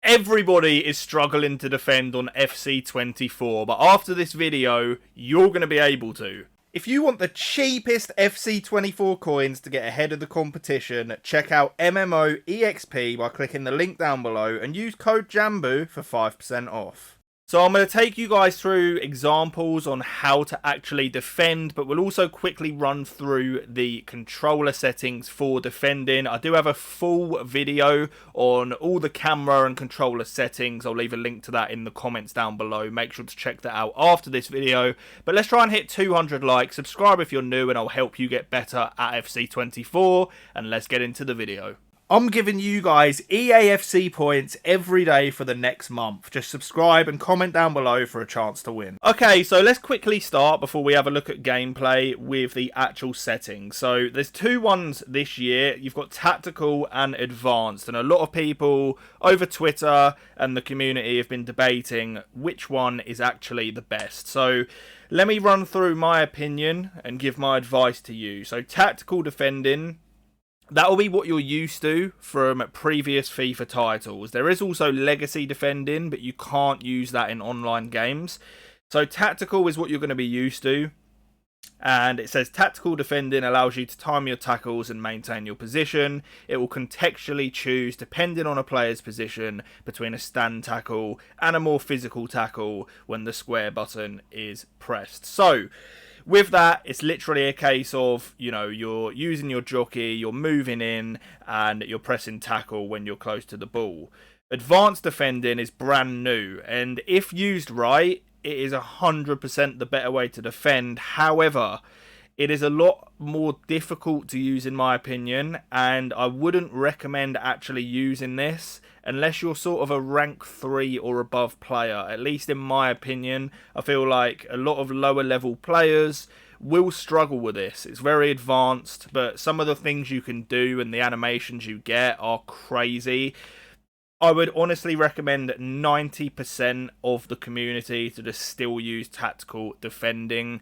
Everybody is struggling to defend on FC24, but after this video, you're going to be able to. If you want the cheapest FC24 coins to get ahead of the competition, check out MMOEXP by clicking the link down below and use code JambooUK for 5% off. So I'm going to take you guys through examples on how to actually defend, but we'll also quickly run through the controller settings for defending. I do have a full video on all the camera and controller settings. I'll leave a link to that in the comments down below. Make sure to check that out after this video. But let's try and hit 200 likes. Subscribe if you're new and I'll help you get better at FC24. And let's get into the video. I'm giving you guys EAFC points every day for the next month. Just subscribe and comment down below for a chance to win. Okay, so let's quickly start before we have a look at gameplay with the actual settings. So there's two ones this year. You've got tactical and advanced. And a lot of people over Twitter and the community have been debating which one is actually the best. So let me run through my opinion and give my advice to you. So tactical defending, that will be what you're used to from previous FIFA titles. There is also legacy defending, but you can't use that in online games. So tactical is what you're going to be used to. And it says tactical defending allows you to time your tackles and maintain your position. It will contextually choose, depending on a player's position, between a stand tackle and a more physical tackle when the square button is pressed. So with that, it's literally a case of, you know, you're using your jockey, you're moving in, and you're pressing tackle when you're close to the ball. Advanced defending is brand new, and if used right, it is 100% the better way to defend. However, it is a lot more difficult to use in my opinion, and I wouldn't recommend actually using this unless you're sort of a rank 3 or above player. At least in my opinion, I feel like a lot of lower level players will struggle with this. It's very advanced, but some of the things you can do and the animations you get are crazy. I would honestly recommend 90% of the community to just still use tactical defending.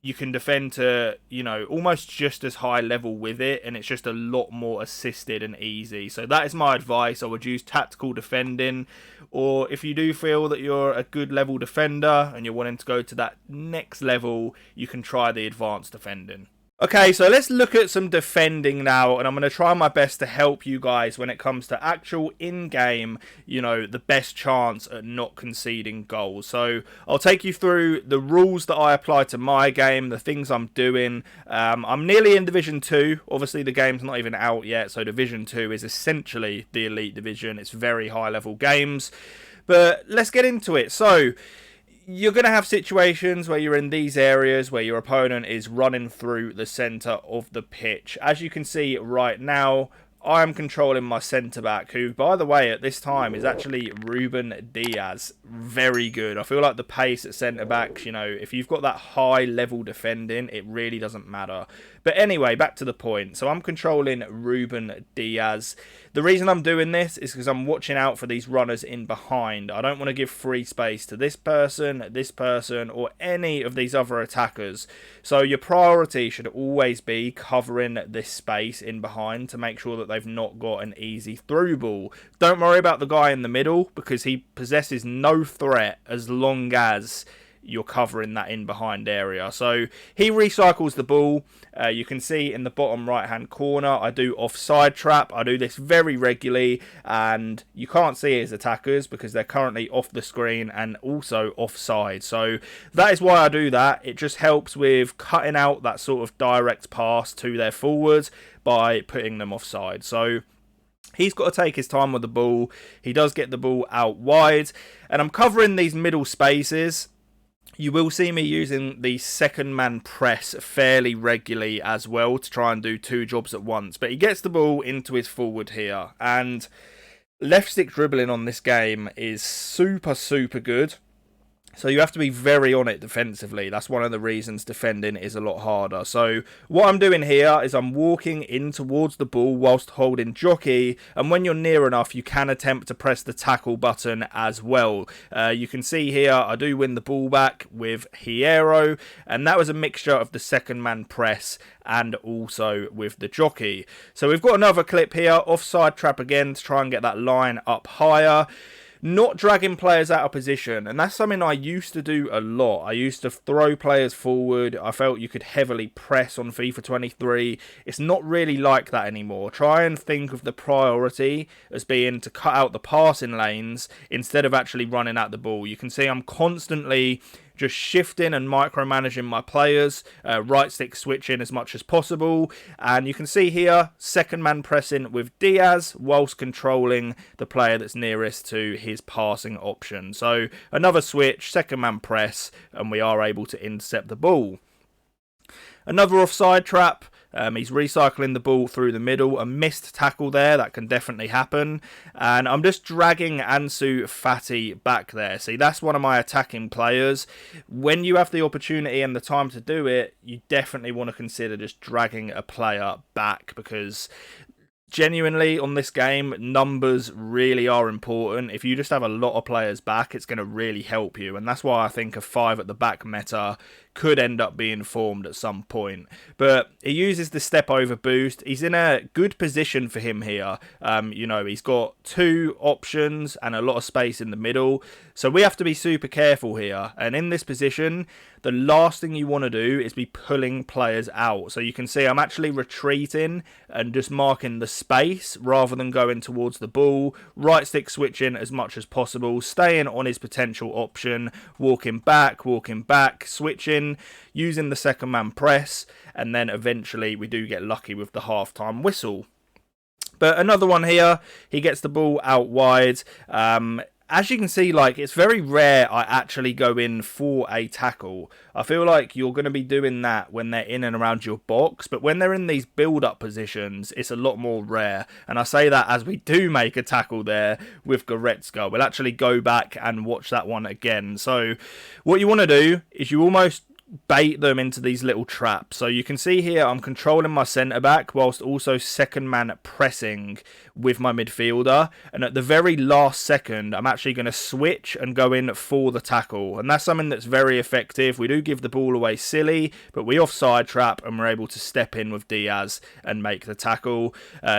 You can defend to, you know, almost just as high level with it, and it's just a lot more assisted and easy. So that is my advice. I would use tactical defending, or if you do feel that you're a good level defender and you're wanting to go to that next level, you can try the advanced defending. Okay, so let's look at some defending now, and I'm going to try my best to help you guys when it comes to actual in-game, you know, the best chance at not conceding goals. So I'll take you through the rules that I apply to my game, the things I'm doing. I'm nearly in Division 2. Obviously, the game's not even out yet, so Division 2 is essentially the elite division. It's very high-level games, but let's get into it. So you're going to have situations where you're in these areas where your opponent is running through the centre of the pitch. As you can see right now, I am controlling my centre-back, who, by the way, at this time is actually Ruben Diaz. Very good. I feel like the pace at centre-backs, you know, if you've got that high-level defending, it really doesn't matter. But anyway, back to the point. So I'm controlling Ruben Diaz. The reason I'm doing this is because I'm watching out for these runners in behind. I don't want to give free space to this person, or any of these other attackers. So your priority should always be covering this space in behind to make sure that they've not got an easy through ball. Don't worry about the guy in the middle, because he possesses no threat as long as you're covering that in behind area. So he recycles the ball. You can see in the bottom right hand corner, I do offside trap. I do this very regularly, and you can't see his attackers because they're currently off the screen and also offside. So that is why I do that. It just helps with cutting out that sort of direct pass to their forwards by putting them offside. So he's got to take his time with the ball. He does get the ball out wide, and I'm covering these middle spaces. You will see me using the second man press fairly regularly as well to try and do two jobs at once. But he gets the ball into his forward here, and left stick dribbling on this game is super, super good. So you have to be very on it defensively. That's one of the reasons defending is a lot harder. So what I'm doing here is I'm walking in towards the ball whilst holding jockey. And when you're near enough, you can attempt to press the tackle button as well. You can see here, I do win the ball back with Hierro. And that was a mixture of the second man press and also with the jockey. So we've got another clip here, offside trap again to try and get that line up higher. not dragging players out of position, and that's something I used to do a lot. I used to throw players forward. I felt you could heavily press on FIFA 23. It's not really like that anymore. Try and think of the priority as being to cut out the passing lanes instead of actually running at the ball. You can see I'm constantly just shifting and micromanaging my players, right stick switching as much as possible, and you can see here second man pressing with Diaz whilst controlling the player that's nearest to his passing option. So another switch, second man press, and we are able to intercept the ball. Another offside trap. He's recycling the ball through the middle. A missed tackle there. That can definitely happen. And I'm just dragging Ansu Fati back there. See, that's one of my attacking players. When you have the opportunity and the time to do it, you definitely want to consider just dragging a player back, because genuinely on this game, numbers really are important. If you just have a lot of players back, it's going to really help you. And that's why I think a 5 at the back meta could end up being formed at some point. But he uses the step over boost. He's in a good position for him here. You know, he's got 2 options and a lot of space in the middle. So we have to be super careful here. And in this position, the last thing you want to do is be pulling players out. So you can see I'm actually retreating and just marking the space rather than going towards the ball. Right stick switching as much as possible, staying on his potential option, walking back, switching, using the second man press, and then eventually we do get lucky with the half-time whistle. But another one here, he gets the ball out wide. As you can see, like, it's very rare I actually go in for a tackle. I feel like you're going to be doing that when they're in and around your box, but when they're in these build-up positions, it's a lot more rare. And I say that as we do make a tackle there with Goretzka. We'll actually go back and watch that one again. So what you want to do is you almost bait them into these little traps. So you can see here I'm controlling my centre back whilst also second man pressing with my midfielder, and at the very last second I'm actually going to switch and go in for the tackle, and that's something that's very effective. We do give the ball away silly, but we offside trap and we're able to step in with Diaz and make the tackle.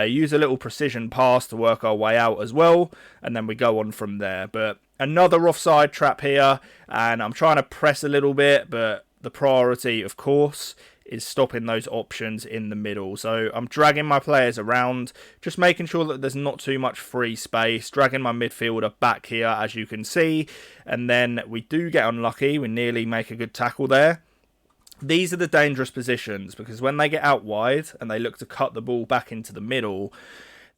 Use a little precision pass to work our way out as well, and then we go on from there. But another offside trap here, and I'm trying to press a little bit, but the priority, of course, is stopping those options in the middle. So I'm dragging my players around, just making sure that there's not too much free space, dragging my midfielder back here, as you can see, and then we do get unlucky. We nearly make a good tackle there. These are the dangerous positions, because when they get out wide and they look to cut the ball back into the middle,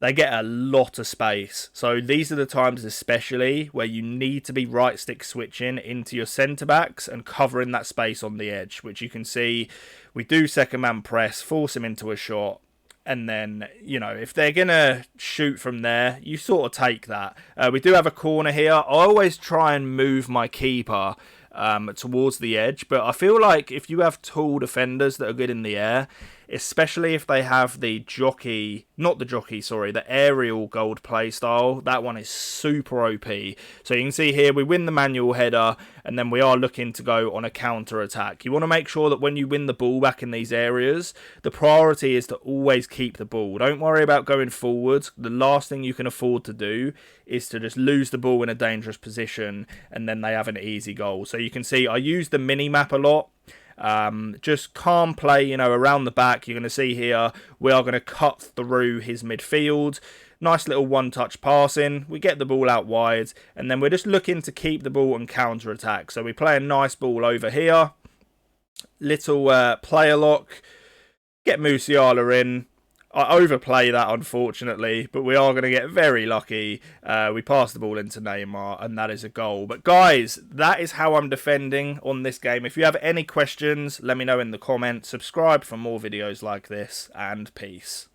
they get a lot of space. So these are the times especially where you need to be right stick switching into your centre backs and covering that space on the edge, which you can see we do second man press, force him into a shot, and then, you know, if they're going to shoot from there, you sort of take that. We do have a corner here. I always try and move my keeper towards the edge, but I feel like if you have tall defenders that are good in the air, especially if they have the aerial gold play style, that one is super OP. So you can see here we win the manual header, and then we are looking to go on a counter attack. You want to make sure that when you win the ball back in these areas, the priority is to always keep the ball. Don't worry about going forwards. The last thing you can afford to do is to just lose the ball in a dangerous position and then they have an easy goal. So you can see I use the mini map a lot. Just calm play, you know, around the back. You're going to see here we are going to cut through his midfield. Nice little one-touch passing. We get the ball out wide, and then we're just looking to keep the ball and counter-attack. So we play a nice ball over here. Little player lock. Get Musiala in. I overplay that, unfortunately, but we are going to get very lucky. We pass the ball into Neymar, and that is a goal. But guys, that is how I'm defending on this game. If you have any questions, let me know in the comments. Subscribe for more videos like this, and peace.